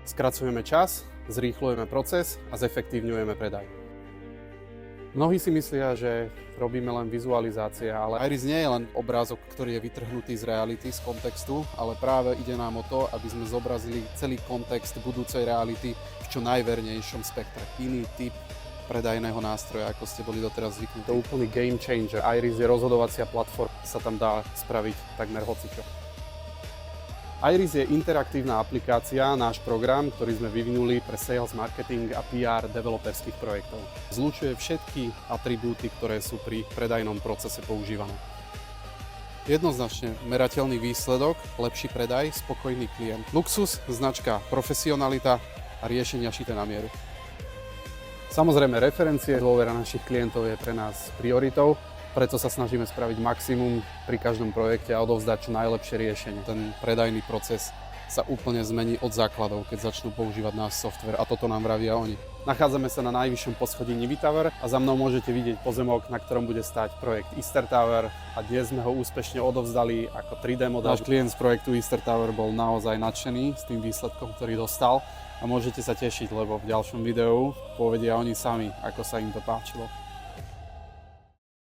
Skracujeme čas, zrýchľujeme proces a zefektívňujeme predaj. Mnohí si myslia, že robíme len vizualizácie, ale Iris nie je len obrázok, ktorý je vytrhnutý z reality, z kontextu, ale práve ide nám o to, aby sme zobrazili celý kontext budúcej reality v čo najvernejšom spektre. Iný typ predajného nástroja, ako ste boli doteraz zvyknutí. To je úplný game changer. Iris je rozhodovacia platforma, sa tam dá spraviť takmer hocičo. Iris je interaktívna aplikácia, náš program, ktorý sme vyvinuli pre sales, marketing a PR developerských projektov. Zlučuje všetky atribúty, ktoré sú pri predajnom procese používané. Jednoznačne merateľný výsledok, lepší predaj, spokojný klient. Luxus, značka, profesionalita a riešenia šité na mieru. Samozrejme, referencie, dôvera našich klientov je pre nás prioritou. Preto sa snažíme spraviť maximum pri každom projekte a odovzdať čo najlepšie riešenie. Ten predajný proces sa úplne zmení od základov, keď začnú používať náš software a toto nám vravia oni. Nachádzame sa na najvyššom poschodí Nivy Tower a za mnou môžete vidieť pozemok, na ktorom bude stáť projekt Easter Tower a dnes sme ho úspešne odovzdali ako 3D model. Náš klient z projektu Easter Tower bol naozaj nadšený s tým výsledkom, ktorý dostal a môžete sa tešiť, lebo v ďalšom videu povedia oni sami, ako sa im to páčilo.